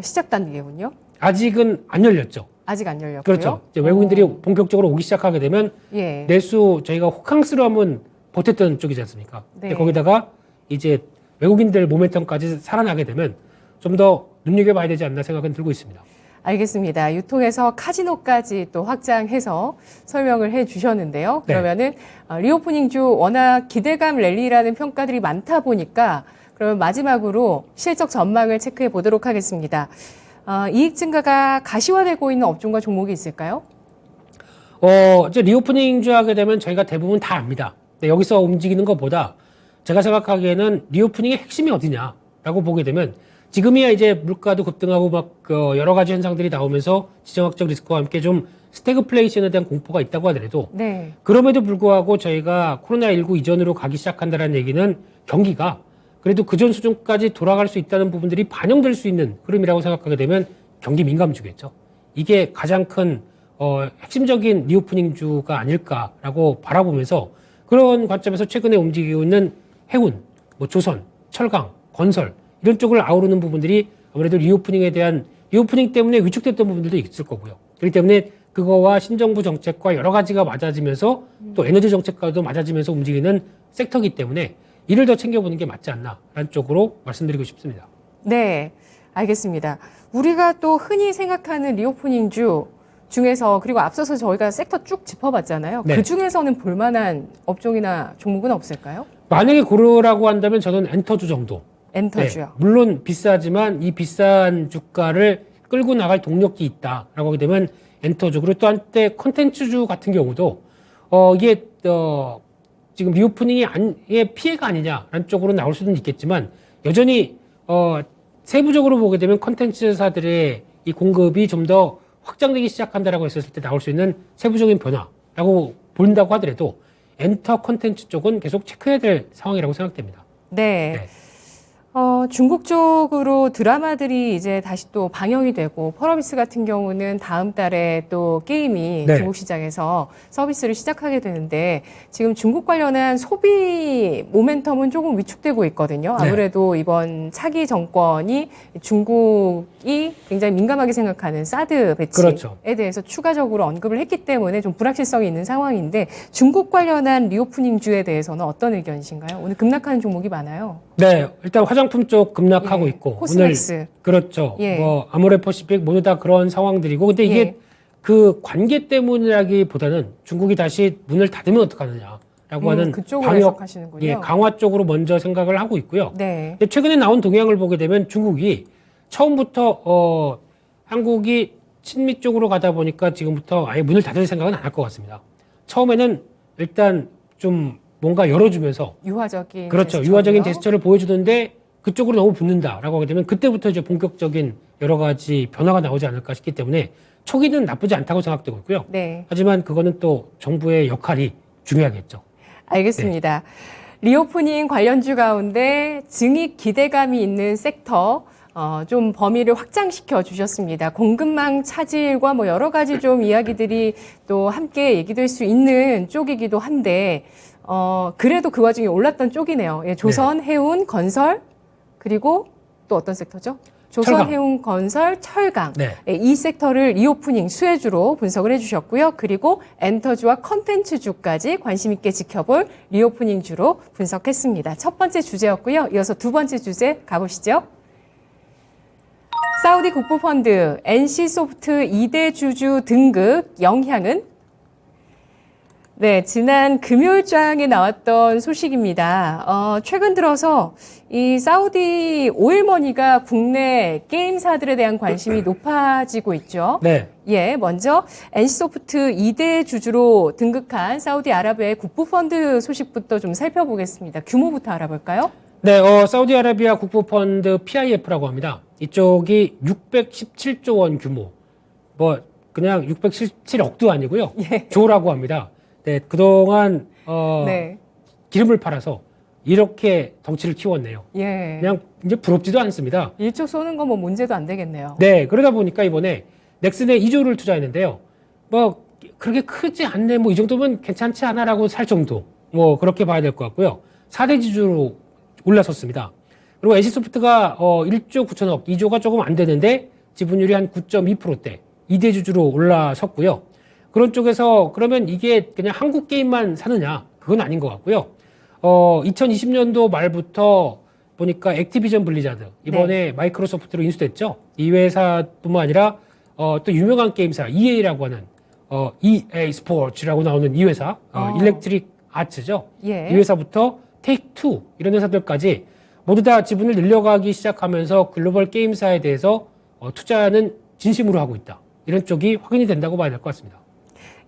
S1: 시작 단계군요.
S2: 아직은 안 열렸죠.
S1: 아직 안 열렸고요.
S2: 그렇죠. 이제 외국인들이 본격적으로 오기 시작하게 되면
S1: 예.
S2: 내수 저희가 호캉스로 하면 버텼던 쪽이지 않습니까?
S1: 네.
S2: 근데 거기다가 이제 외국인들 모멘텀까지 살아나게 되면 좀 더 눈여겨봐야 되지 않나 생각은 들고 있습니다.
S1: 알겠습니다. 유통에서 카지노까지 또 확장해서 설명을 해 주셨는데요.
S2: 네.
S1: 그러면은 리오프닝주 워낙 기대감 랠리라는 평가들이 많다 보니까 그러면 마지막으로 실적 전망을 체크해 보도록 하겠습니다. 이익 증가가 가시화되고 있는 업종과 종목이 있을까요?
S2: 이제 리오프닝주 하게 되면 저희가 대부분 다 압니다. 근데 여기서 움직이는 것보다 제가 생각하기에는 리오프닝의 핵심이 어디냐라고 보게 되면 지금이야 이제 물가도 급등하고 막 여러 가지 현상들이 나오면서 지정학적 리스크와 함께 좀 스태그플레이션에 대한 공포가 있다고 하더라도
S1: 네.
S2: 그럼에도 불구하고 저희가 코로나19 이전으로 가기 시작한다는 얘기는 경기가 그래도 그전 수준까지 돌아갈 수 있다는 부분들이 반영될 수 있는 흐름이라고 생각하게 되면 경기 민감주겠죠. 이게 가장 큰 핵심적인 리오프닝주가 아닐까라고 바라보면서 그런 관점에서 최근에 움직이고 있는 해운, 뭐 조선, 철강, 건설 이런 쪽을 아우르는 부분들이 아무래도 리오프닝에 대한 리오프닝 때문에 위축됐던 부분들도 있을 거고요. 그렇기 때문에 그거와 신정부 정책과 여러 가지가 맞아지면서 또 에너지 정책과도 맞아지면서 움직이는 섹터이기 때문에 이를 더 챙겨보는 게 맞지 않나라는 쪽으로 말씀드리고 싶습니다.
S1: 네. 알겠습니다. 우리가 또 흔히 생각하는 리오프닝주 중에서 그리고 앞서서 저희가 섹터 쭉 짚어봤잖아요.
S2: 네.
S1: 그 중에서는 볼만한 업종이나 종목은 없을까요?
S2: 만약에 고르라고 한다면 저는 엔터주 정도.
S1: 엔터주요.
S2: 네, 물론 비싸지만 이 비싼 주가를 끌고 나갈 동력이 있다라고 하게 되면 엔터주 그리고 또 한때 콘텐츠주 같은 경우도 이게 지금 리오프닝이 피해가 아니냐라는 쪽으로 나올 수는 있겠지만 여전히 세부적으로 보게 되면 콘텐츠사들의 이 공급이 좀 더 확장되기 시작한다라고 했었을 때 나올 수 있는 세부적인 변화라고 본다고 하더라도 엔터 콘텐츠 쪽은 계속 체크해야 될 상황이라고 생각됩니다.
S1: 네.
S2: 네.
S1: 중국 쪽으로 드라마들이 이제 다시 또 방영이 되고 펄어비스 같은 경우는 다음 달에 또 게임이
S2: 네.
S1: 중국 시장에서 서비스를 시작하게 되는데 지금 중국 관련한 소비 모멘텀은 조금 위축되고 있거든요.
S2: 네.
S1: 아무래도 이번 차기 정권이 중국이 굉장히 민감하게 생각하는 사드 배치에
S2: 그렇죠.
S1: 대해서 추가적으로 언급을 했기 때문에 좀 불확실성이 있는 상황인데 중국 관련한 리오프닝주에 대해서는 어떤 의견이신가요? 오늘 급락하는 종목이 많아요.
S2: 네, 일단 화장품 쪽 급락하고
S1: 예,
S2: 있고
S1: 코스맥스.
S2: 오늘 그렇죠.
S1: 예.
S2: 뭐 아모레퍼시픽 모두 다 그런 상황들이고 근데 이게
S1: 예.
S2: 그 관계 때문이라기보다는 중국이 다시 문을 닫으면 어떡하느냐라고 하는
S1: 그쪽으로
S2: 방역
S1: 해석하시는군요.
S2: 예, 강화 쪽으로 먼저 생각을 하고 있고요.
S1: 네.
S2: 근데 최근에 나온 동향을 보게 되면 중국이 처음부터 한국이 친미 쪽으로 가다 보니까 지금부터 아예 문을 닫을 생각은 안 할 것 같습니다. 처음에는 일단 좀 뭔가 열어주면서
S1: 유화적인
S2: 그렇죠.
S1: 제스처고요.
S2: 유화적인 제스처를 보여주는데 그쪽으로 너무 붙는다라고 하게 되면 그때부터 이제 본격적인 여러 가지 변화가 나오지 않을까 싶기 때문에 초기는 나쁘지 않다고 생각되고 있고요.
S1: 네.
S2: 하지만 그거는 또 정부의 역할이 중요하겠죠.
S1: 알겠습니다. 리오프닝 관련주 가운데 증익 기대감이 있는 섹터 좀 범위를 확장시켜 주셨습니다. 공급망 차질과 뭐 여러 가지 좀 이야기들이 또 함께 얘기될 수 있는 쪽이기도 한데 그래도 그 와중에 올랐던 쪽이네요. 예, 조선, 해운, 건설 그리고 또 어떤 섹터죠? 조선,
S2: 철강.
S1: 해운, 건설, 철강.
S2: 네.
S1: 예, 이 섹터를 리오프닝 수혜주로 분석을 해주셨고요. 그리고 엔터주와 컨텐츠주까지 관심 있게 지켜볼 리오프닝주로 분석했습니다. 첫 번째 주제였고요. 이어서 두 번째 주제 가보시죠. 사우디 국부펀드 NC소프트 2대 주주 등극 영향은? 네, 지난 금요일장에 나왔던 소식입니다. 최근 들어서 이 사우디 오일머니가 국내 게임사들에 대한 관심이 높아지고 있죠.
S2: 네.
S1: 예, 먼저 NC소프트 2대 주주로 등극한 사우디아라비아의 국부펀드 소식부터 좀 살펴보겠습니다. 규모부터 알아볼까요?
S2: 네, 사우디아라비아 국부펀드 PIF라고 합니다. 이쪽이 617조 원 규모. 뭐 그냥 617억도 아니고요.
S1: 예.
S2: 조라고 합니다. 네, 그동안
S1: 네.
S2: 기름을 팔아서 이렇게 덩치를 키웠네요.
S1: 예.
S2: 그냥 이제 부럽지도 않습니다.
S1: 1조 쏘는 거 뭐 문제도 안 되겠네요.
S2: 네, 그러다 보니까 이번에 넥슨에 2조를 투자했는데요. 뭐 그렇게 크지 않네. 뭐 이 정도면 괜찮지 않아라고 살 정도. 뭐 그렇게 봐야 될 것 같고요. 4대 지주로 올라섰습니다. 그리고 NC소프트가 1조 9천억, 2조가 조금 안 되는데 지분율이 한 9.2%대 2대 주주로 올라섰고요. 그런 쪽에서 그러면 이게 그냥 한국 게임만 사느냐? 그건 아닌 것 같고요. 2020년도 말부터 보니까 액티비전 블리자드 이번에 마이크로소프트로 인수됐죠. 이 회사뿐만 아니라 또 유명한 게임사 EA라고 하는 EA 스포츠라고 나오는 이 회사 일렉트릭 아츠죠.
S1: 예.
S2: 이 회사부터 테이크 투 이런 회사들까지 모두 다 지분을 늘려가기 시작하면서 글로벌 게임사에 대해서 투자는 진심으로 하고 있다. 이런 쪽이 확인이 된다고 봐야 될 것 같습니다.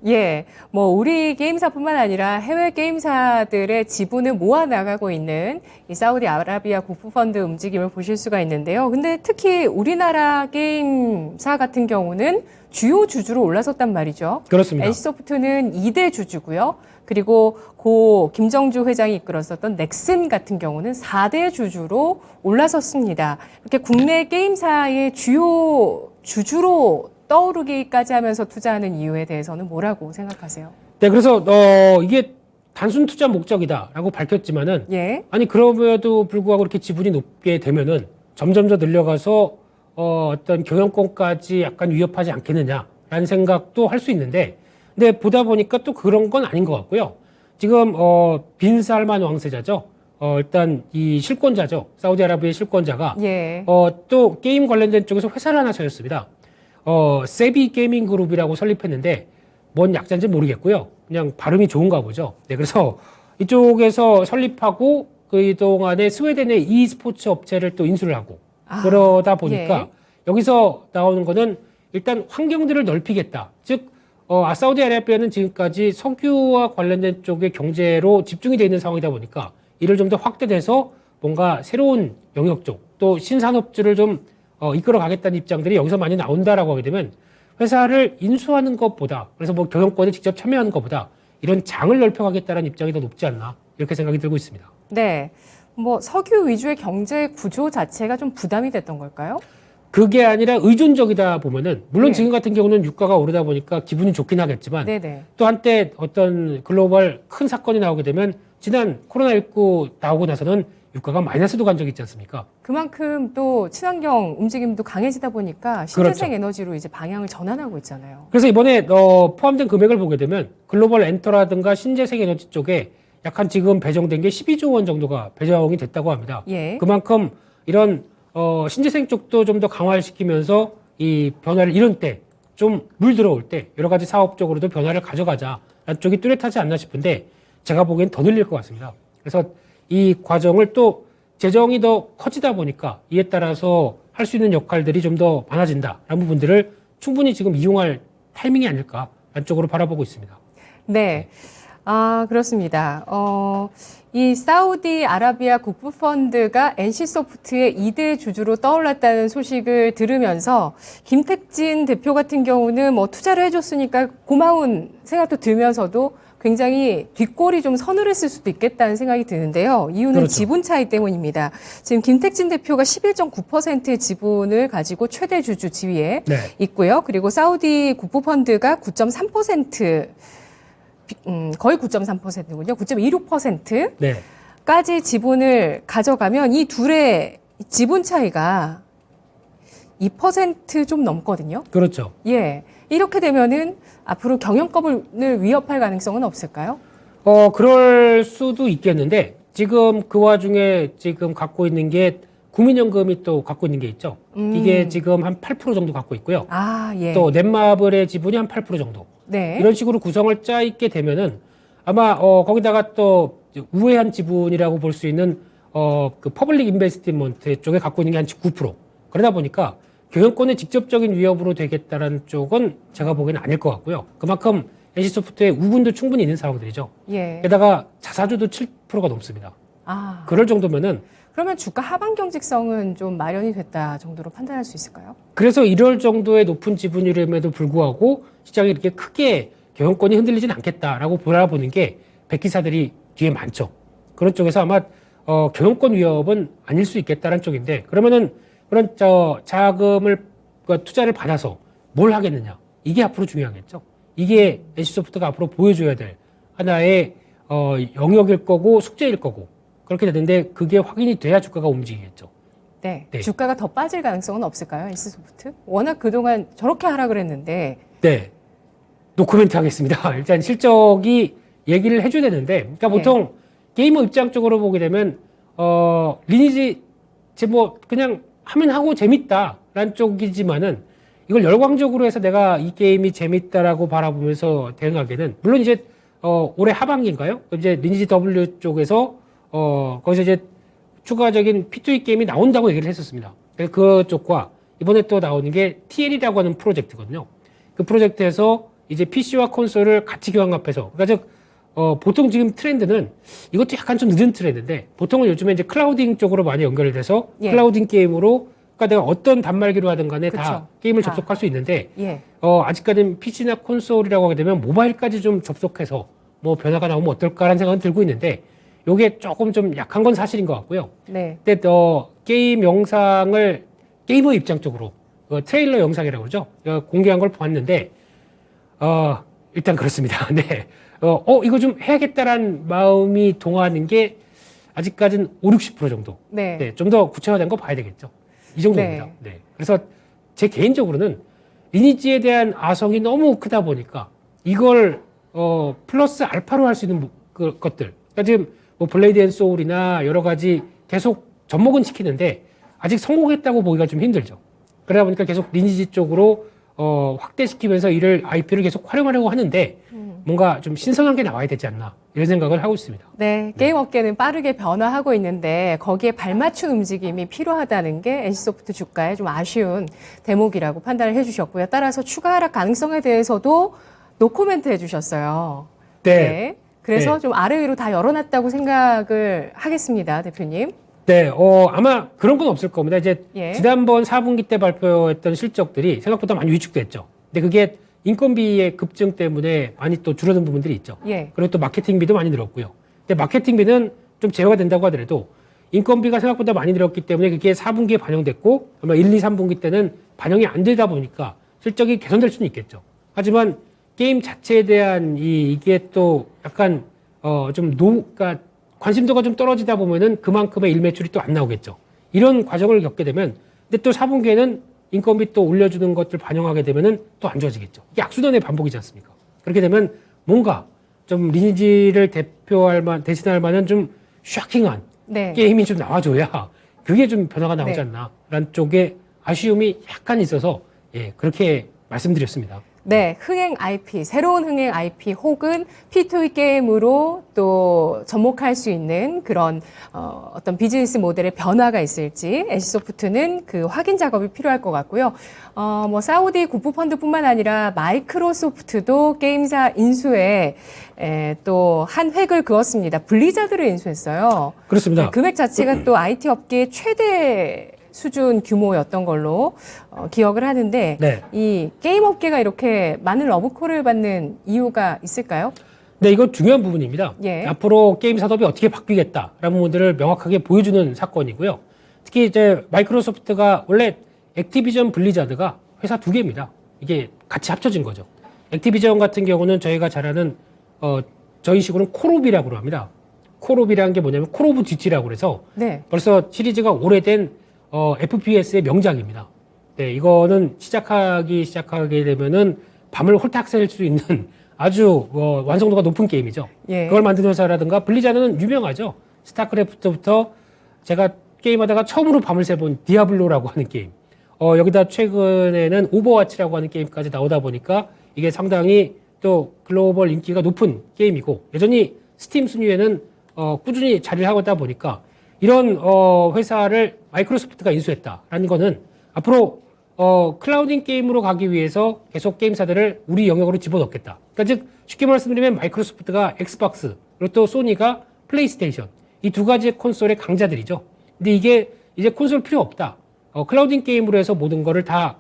S1: 예, 뭐 우리 게임사뿐만 아니라 해외 게임사들의 지분을 모아 나가고 있는 이 사우디아라비아 국부펀드 움직임을 보실 수가 있는데요. 근데 특히 우리나라 게임사 같은 경우는 주요 주주로 올라섰단 말이죠.
S2: 그렇습니다.
S1: NC소프트는 2대 주주고요. 그리고 고 김정주 회장이 이끌었었던 넥슨 같은 경우는 4대 주주로 올라섰습니다. 이렇게 국내 게임사의 주요 주주로 떠오르기까지 하면서 투자하는 이유에 대해서는 뭐라고 생각하세요?
S2: 네, 그래서 이게 단순 투자 목적이다라고 밝혔지만은
S1: 예.
S2: 아니 그럼에도 불구하고 이렇게 지분이 높게 되면은 점점 더 늘려가서 어떤 경영권까지 약간 위협하지 않겠느냐라는 생각도 할 수 있는데, 근데 보다 보니까 또 그런 건 아닌 것 같고요. 지금 빈 살만 왕세자죠. 일단 이 실권자죠. 사우디아라비아의 실권자가
S1: 예.
S2: 또 게임 관련된 쪽에서 회사를 하나 차렸습니다. 세비 게이밍 그룹이라고 설립했는데 뭔 약자인지 모르겠고요. 그냥 발음이 좋은가 보죠. 네, 그래서 이쪽에서 설립하고 그동안에 스웨덴의 e스포츠 업체를 또 인수를 하고 그러다 보니까 여기서 나오는 거는 일단 환경들을 넓히겠다. 즉 사우디아라비아는 지금까지 석유와 관련된 쪽의 경제로 집중이 되어 있는 상황이다 보니까 이를 좀 더 확대돼서 뭔가 새로운 영역 쪽 또 신산업주를 좀 이끌어 가겠다는 입장들이 여기서 많이 나온다라고 하게 되면 회사를 인수하는 것보다, 그래서 뭐 경영권에 직접 참여하는 것보다 이런 장을 넓혀가겠다는 입장이 더 높지 않나 이렇게 생각이 들고 있습니다.
S1: 네. 뭐 석유 위주의 경제 구조 자체가 좀 부담이 됐던 걸까요?
S2: 그게 아니라 의존적이다 보면은 물론
S1: 네.
S2: 지금 같은 경우는 유가가 오르다 보니까 기분이 좋긴 하겠지만
S1: 네네.
S2: 또 한때 어떤 글로벌 큰 사건이 나오게 되면 지난 코로나19 나오고 나서는 유가가 마이너스도 간 적이 있지 않습니까?
S1: 그만큼 또 친환경 움직임도 강해지다 보니까 신재생 에너지로 이제 방향을 전환하고 있잖아요.
S2: 그래서 이번에 포함된 금액을 보게 되면 글로벌 엔터라든가 신재생 에너지 쪽에 약한 지금 배정된 게 12조 원 정도가 배정이 됐다고 합니다.
S1: 예.
S2: 그만큼 이런 신재생 쪽도 좀 더 강화를 시키면서 이 변화를 이런 때 좀 물 들어올 때 여러 가지 사업적으로도 변화를 가져가자라는 쪽이 뚜렷하지 않나 싶은데 제가 보기엔 더 늘릴 것 같습니다. 그래서 이 과정을 또 재정이 더 커지다 보니까 이에 따라서 할 수 있는 역할들이 좀 더 많아진다라는 부분들을 충분히 지금 이용할 타이밍이 아닐까 안쪽으로 바라보고 있습니다.
S1: 네. 아, 그렇습니다. 이 사우디아라비아 국부펀드가 NC소프트의 2대 주주로 떠올랐다는 소식을 들으면서 김택진 대표 같은 경우는 뭐 투자를 해줬으니까 고마운 생각도 들면서도 굉장히 뒷골이 좀 서늘했을 수도 있겠다는 생각이 드는데요. 이유는
S2: 그렇죠. 지분
S1: 지분 차이 때문입니다. 지금 김택진 대표가 11.9%의 지분을 가지고 최대 주주 지위에
S2: 네.
S1: 있고요. 그리고 사우디 국부펀드가 9.3%, 거의 9.3%군요. 9.26%까지
S2: 네.
S1: 지분을 가져가면 이 둘의 지분 차이가 2% 좀 넘거든요.
S2: 그렇죠.
S1: 예. 이렇게 되면은 앞으로 경영권을 위협할 가능성은 없을까요?
S2: 그럴 수도 있겠는데 지금 그 와중에 지금 갖고 있는 게 국민연금이 또 갖고 있는 게 있죠. 이게 지금 한 8% 정도 갖고 있고요.
S1: 아, 예.
S2: 또 넷마블의 지분이 한 8% 정도.
S1: 네.
S2: 이런 식으로 구성을 짜 있게 되면은 아마 거기다가 또 우회한 지분이라고 볼 수 있는 그 퍼블릭 인베스트먼트 쪽에 갖고 있는 게 한 9%. 그러다 보니까 경영권의 직접적인 위협으로 되겠다라는 쪽은 제가 보기에는 아닐 것 같고요. 그만큼 NC소프트의 우군도 충분히 있는 상황들이죠.
S1: 예.
S2: 게다가 자사주도 7%가 넘습니다.
S1: 아.
S2: 그럴 정도면은
S1: 그러면 주가 하방 경직성은 좀 마련이 됐다 정도로 판단할 수 있을까요?
S2: 그래서 이럴 정도의 높은 지분율임에도 불구하고 시장이 이렇게 크게 경영권이 흔들리진 않겠다라고 바라보는 게 백기사들이 뒤에 많죠. 그런 쪽에서 아마 경영권 위협은 아닐 수 있겠다는 쪽인데 그러면은 그런 자금을 투자를 받아서 뭘 하겠느냐 이게 앞으로 중요하겠죠. 이게 NC소프트가 앞으로 보여줘야 될 하나의 영역일 거고 숙제일 거고 그렇게 되는데 그게 확인이 돼야 주가가 움직이겠죠.
S1: 네.
S2: 네.
S1: 주가가 더 빠질 가능성은 없을까요? NC소프트? 워낙 그동안 저렇게 하락을 했는데.
S2: 네. 노코멘트 하겠습니다. 일단 실적이 얘기를 해줘야 되는데, 그러니까 보통 게이머 입장 쪽으로 보게 되면, 리니지, 뭐, 그냥 하면 하고 재밌다라는 쪽이지만은, 이걸 열광적으로 해서 내가 이 게임이 재밌다라고 바라보면서 대응하기에는, 물론 이제, 올해 하반기인가요? 이제 리니지 W 쪽에서, 거기서 이제 추가적인 P2E 게임이 나온다고 얘기를 했었습니다. 그쪽과 이번에 또 나오는 게 TL이라고 하는 프로젝트거든요. 그 프로젝트에서 이제 PC와 콘솔을 같이 교환합해서, 그러니까 즉, 보통 지금 트렌드는 이것도 약간 좀 늦은 트렌드인데 보통은 요즘에 이제 클라우딩 쪽으로 많이 연결이 돼서
S1: 예.
S2: 클라우딩 게임으로 그러니까 내가 어떤 단말기로 하든 간에 다
S1: 그쵸.
S2: 게임을
S1: 다.
S2: 접속할 수 있는데
S1: 예.
S2: 아직까지는 PC나 콘솔이라고 하게 되면 모바일까지 좀 접속해서 뭐 변화가 나오면 어떨까라는 생각은 들고 있는데 요게 조금 좀 약한 건 사실인 것 같고요.
S1: 네.
S2: 근데 게임 영상을 게이머 입장 쪽으로 트레일러 영상이라고 그러죠. 공개한 걸 봤는데 일단 그렇습니다. 네. 이거 좀 해야겠다라는 마음이 동하는 게 아직까지는 50, 60% 정도.
S1: 네.
S2: 네. 좀 더 구체화된 거 봐야 되겠죠. 이 정도입니다. 네. 그래서 제 개인적으로는 리니지에 대한 아성이 너무 크다 보니까 이걸 플러스 알파로 할 수 있는 것들. 그러니까 지금 뭐 블레이드 앤 소울이나 여러 가지 계속 접목은 시키는데 아직 성공했다고 보기가 좀 힘들죠. 그러다 보니까 계속 리니지 쪽으로 확대시키면서 이를 IP를 계속 활용하려고 하는데 뭔가 좀 신선한 게 나와야 되지 않나 이런 생각을 하고 있습니다.
S1: 네, 게임 업계는 빠르게 변화하고 있는데 거기에 발맞춘 움직임이 필요하다는 게 NC소프트 주가의 좀 아쉬운 대목이라고 판단을 해주셨고요. 따라서 추가 하락 가능성에 대해서도 노코멘트 해주셨어요.
S2: 네.
S1: 그래서
S2: 네.
S1: 좀 아래 위로 다 열어놨다고 생각을 하겠습니다, 대표님.
S2: 네, 아마 그런 건 없을 겁니다. 이제
S1: 예.
S2: 지난번 4분기 때 발표했던 실적들이 생각보다 많이 위축됐죠. 근데 그게 인건비의 급증 때문에 많이 또 줄어든 부분들이 있죠.
S1: 예.
S2: 그리고 또 마케팅비도 많이 늘었고요. 근데 마케팅비는 좀 제어가 된다고 하더라도 인건비가 생각보다 많이 늘었기 때문에 그게 4분기에 반영됐고 아마 1, 2, 3분기 때는 반영이 안 되다 보니까 실적이 개선될 수는 있겠죠. 하지만 게임 자체에 대한 이게 또 약간 그러니까 관심도가 좀 떨어지다 보면은 그만큼의 일매출이 또 안 나오겠죠. 이런 과정을 겪게 되면 근데 또 4분기에는 인건비 또 올려주는 것들 반영하게 되면은 또 안 좋아지겠죠. 이게 악순환의 반복이지 않습니까? 그렇게 되면 뭔가 좀 리니지를 대신할 만한 좀 샤킹한
S1: 네.
S2: 게임이 좀 나와줘야 그게 좀 변화가 나오지
S1: 네.
S2: 않나라는 쪽에 아쉬움이 약간 있어서 예, 그렇게 말씀드렸습니다.
S1: 네, 흥행 IP, 새로운 흥행 IP 혹은 P2E 게임으로 또 접목할 수 있는 그런 어떤 비즈니스 모델의 변화가 있을지 NC소프트는 그 확인 작업이 필요할 것 같고요. 뭐 사우디 국부펀드뿐만 아니라 마이크로소프트도 게임사 인수에 또 한 획을 그었습니다. 블리자드를 인수했어요.
S2: 그렇습니다.
S1: 네, 금액 자체가 또 IT 업계 최대 수준 규모였던 걸로 기억을 하는데
S2: 네.
S1: 이 게임 업계가 이렇게 많은 러브콜을 받는 이유가 있을까요?
S2: 네, 이건 중요한 부분입니다.
S1: 예.
S2: 앞으로 게임 산업이 어떻게 바뀌겠다라는 부분들을 명확하게 보여주는 사건이고요. 특히 이제 마이크로소프트가 원래 액티비전 블리자드가 회사 두 개입니다. 이게 같이 합쳐진 거죠. 액티비전 같은 경우는 저희가 잘 아는 저희 식으로는 콜옵이라고 합니다. 콜옵이라는 게 뭐냐면 콜 오브 듀티라고 그래서
S1: 네.
S2: 벌써 시리즈가 오래된 FPS의 명작입니다. 네, 이거는 시작하게 되면은 밤을 홀딱 샐 수 있는 아주 완성도가 높은 게임이죠.
S1: 예.
S2: 그걸 만든 회사라든가 블리자드는 유명하죠. 스타크래프트부터 제가 게임하다가 처음으로 밤을 새본 디아블로라고 하는 게임. 여기다 최근에는 오버워치라고 하는 게임까지 나오다 보니까 이게 상당히 또 글로벌 인기가 높은 게임이고 여전히 스팀 순위에는 꾸준히 자리를 하고 있다 보니까 이런 회사를 마이크로소프트가 인수했다라는 거는 앞으로 클라우딩 게임으로 가기 위해서 계속 게임사들을 우리 영역으로 집어넣겠다. 그러니까 즉 쉽게 말씀드리면 마이크로소프트가 엑스박스 그리고 또 소니가 플레이스테이션 이 두 가지 콘솔의 강자들이죠. 근데 이게 이제 콘솔 필요 없다. 클라우딩 게임으로 해서 모든 거를 다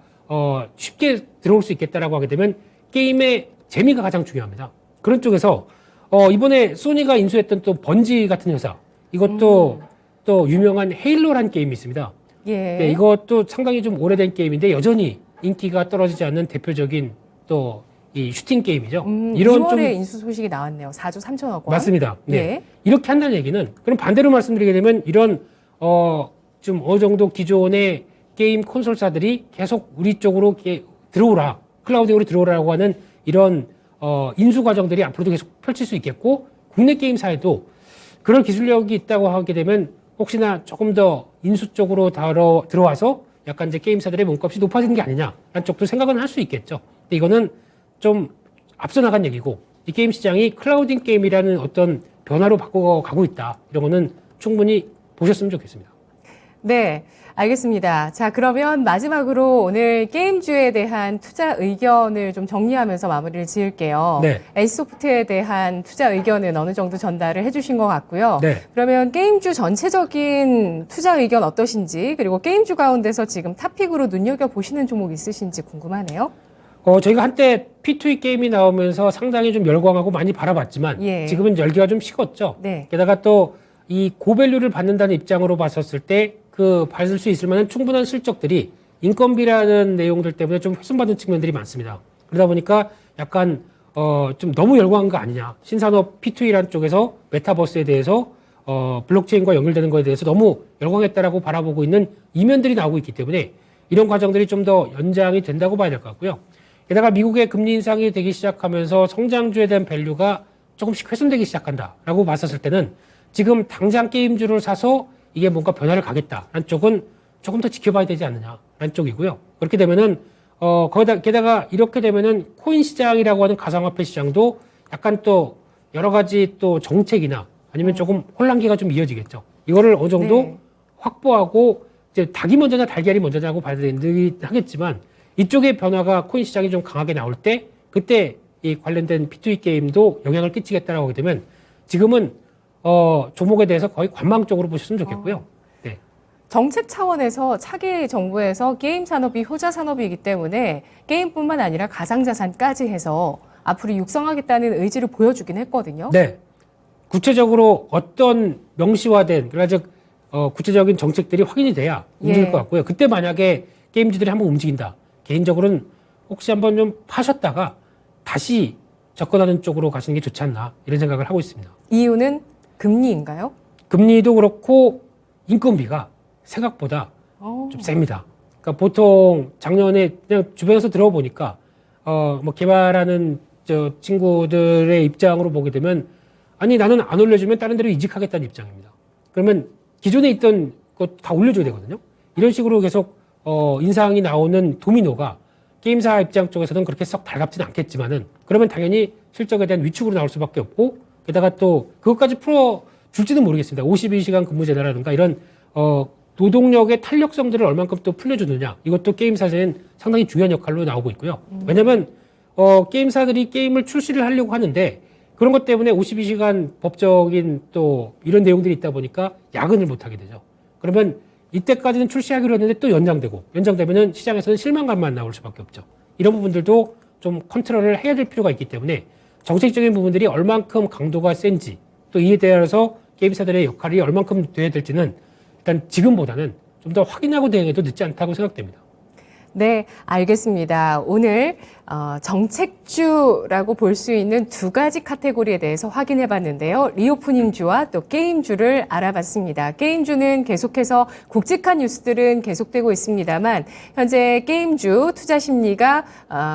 S2: 쉽게 들어올 수 있겠다라고 하게 되면 게임의 재미가 가장 중요합니다. 그런 쪽에서 이번에 소니가 인수했던 또 번지 같은 회사 이것도 또 유명한 헤일로라는 게임이 있습니다.
S1: 예.
S2: 네, 이것도 상당히 좀 오래된 게임인데 여전히 인기가 떨어지지 않는 대표적인 또 이 슈팅 게임이죠. 이런
S1: 2월에
S2: 좀
S1: 인수 소식이 나왔네요. 4조 3천억 원.
S2: 맞습니다. 네.
S1: 예.
S2: 이렇게 한다는 얘기는 그럼 반대로 말씀드리게 되면 이런 좀 어느 정도 기존의 게임 콘솔사들이 계속 우리 쪽으로 들어오라 클라우딩으로 들어오라고 하는 이런 인수 과정들이 앞으로도 계속 펼칠 수 있겠고 국내 게임사에도 그런 기술력이 있다고 하게 되면 혹시나 조금 더 인수 쪽으로 들어와서 약간 이제 게임사들의 몸값이 높아지는 게 아니냐라는 쪽도 생각은 할 수 있겠죠. 근데 이거는 좀 앞서 나간 얘기고 이 게임 시장이 클라우딩 게임이라는 어떤 변화로 바꿔가고 있다. 이런 거는 충분히 보셨으면 좋겠습니다.
S1: 네, 알겠습니다. 자, 그러면 마지막으로 오늘 게임주에 대한 투자 의견을 좀 정리하면서 마무리를 지을게요.
S2: 네.
S1: NC소프트에 대한 투자 의견은 어느 정도 전달을 해주신 것 같고요.
S2: 네.
S1: 그러면 게임주 전체적인 투자 의견 어떠신지, 그리고 게임주 가운데서 지금 탑픽으로 눈여겨보시는 종목 있으신지 궁금하네요.
S2: 저희가 한때 P2E 게임이 나오면서 상당히 좀 열광하고 많이 바라봤지만
S1: 예.
S2: 지금은 열기가 좀 식었죠.
S1: 네.
S2: 게다가 또 이 고밸류를 받는다는 입장으로 봤었을 때 그 받을 수 있을 만한 충분한 실적들이 인건비라는 내용들 때문에 좀 훼손받은 측면들이 많습니다. 그러다 보니까 약간 좀 너무 열광한 거 아니냐. 신산업 P2E라는 쪽에서 메타버스에 대해서 블록체인과 연결되는 거에 대해서 너무 열광했다라고 바라보고 있는 이면들이 나오고 있기 때문에 이런 과정들이 좀 더 연장이 된다고 봐야 될 것 같고요. 게다가 미국의 금리 인상이 되기 시작하면서 성장주에 대한 밸류가 조금씩 훼손되기 시작한다라고 봤었을 때는 지금 당장 게임주를 사서 이게 뭔가 변화를 가겠다라는 쪽은 조금 더 지켜봐야 되지 않느냐라는 쪽이고요. 그렇게 되면은 게다가 이렇게 되면은 코인 시장이라고 하는 가상화폐 시장도 약간 또 여러 가지 또 정책이나 아니면 조금 혼란기가 좀 이어지겠죠. 이거를 어느 정도
S1: 네.
S2: 확보하고 이제 닭이 먼저냐 달걀이 먼저냐고 봐야 되긴 하겠지만 이쪽의 변화가 코인 시장이 좀 강하게 나올 때 그때 이 관련된 P2E 게임도 영향을 끼치겠다라고 하게 되면 지금은 종목에 대해서 거의 관망적으로 보셨으면 좋겠고요. 네.
S1: 정책 차원에서 차기 정부에서 게임 산업이 효자 산업이기 때문에 게임뿐만 아니라 가상자산까지 해서 앞으로 육성하겠다는 의지를 보여주긴 했거든요.
S2: 네. 구체적으로 어떤 명시화된, 그러니까 즉, 구체적인 정책들이 확인이 돼야 움직일
S1: 예.
S2: 것 같고요. 그때 만약에 게임주들이 한번 움직인다. 개인적으로는 혹시 한번 좀 파셨다가 다시 접근하는 쪽으로 가시는 게 좋지 않나, 이런 생각을 하고 있습니다.
S1: 이유는 금리인가요?
S2: 금리도 그렇고 인건비가 생각보다 좀 셉니다. 그러니까 보통 작년에 그냥 주변에서 들어보니까 뭐 개발하는 저 친구들의 입장으로 보게 되면 아니 나는 안 올려주면 다른 데로 이직하겠다는 입장입니다. 그러면 기존에 있던 것 다 올려줘야 되거든요. 이런 식으로 계속 인상이 나오는 도미노가 게임사 입장 쪽에서는 그렇게 썩 달갑진 않겠지만은 그러면 당연히 실적에 대한 위축으로 나올 수밖에 없고 게다가 또 그것까지 풀어 줄지는 모르겠습니다. 52시간 근무제라든가 이런 노동력의 탄력성들을 얼만큼 또 풀려주느냐, 이것도 게임사에는 상당히 중요한 역할로 나오고 있고요. 왜냐하면 게임사들이 게임을 출시를 하려고 하는데 그런 것 때문에 52시간 법적인 또 이런 내용들이 있다 보니까 야근을 못 하게 되죠. 그러면 이때까지는 출시하기로 했는데 또 연장되면은 시장에서는 실망감만 나올 수밖에 없죠. 이런 부분들도 좀 컨트롤을 해야 될 필요가 있기 때문에 정책적인 부분들이 얼만큼 강도가 센지 또 이에 대해서 게임사들의 역할이 얼만큼 돼야 될지는 일단 지금보다는 좀 더 확인하고 대응해도 늦지 않다고 생각됩니다.
S1: 네, 알겠습니다. 오늘 정책주라고 볼 수 있는 두 가지 카테고리에 대해서 확인해 봤는데요. 리오프닝주와 또 게임주를 알아봤습니다. 게임주는 계속해서 굵직한 뉴스들은 계속되고 있습니다만 현재 게임주 투자 심리가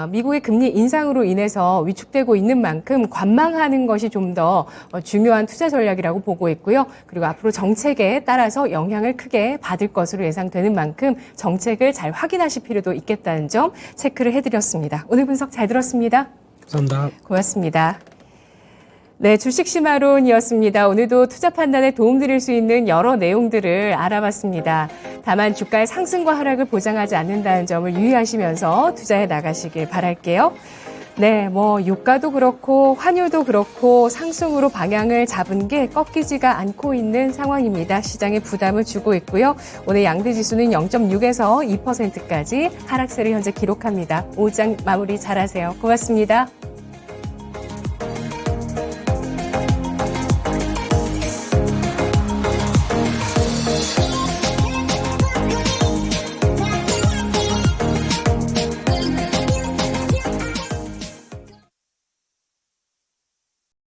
S1: 미국의 금리 인상으로 인해서 위축되고 있는 만큼 관망하는 것이 좀 더 중요한 투자 전략이라고 보고 있고요. 그리고 앞으로 정책에 따라서 영향을 크게 받을 것으로 예상되는 만큼 정책을 잘 확인하실 필요도 있겠다는 점 체크를 해드렸습니다. 오늘 분석 잘 들었습니다.
S2: 감사합니다.
S1: 고맙습니다. 네, 주식 시마론이었습니다. 오늘도 투자 판단에 도움드릴 수 있는 여러 내용들을 알아봤습니다. 다만 주가의 상승과 하락을 보장하지 않는다는 점을 유의하시면서 투자해 나가시길 바랄게요. 네, 유가도 그렇고 환율도 그렇고 상승으로 방향을 잡은 게 꺾이지가 않고 있는 상황입니다. 시장에 부담을 주고 있고요. 오늘 양대 지수는 0.6에서 2%까지 하락세를 현재 기록합니다. 오후장 마무리 잘하세요. 고맙습니다.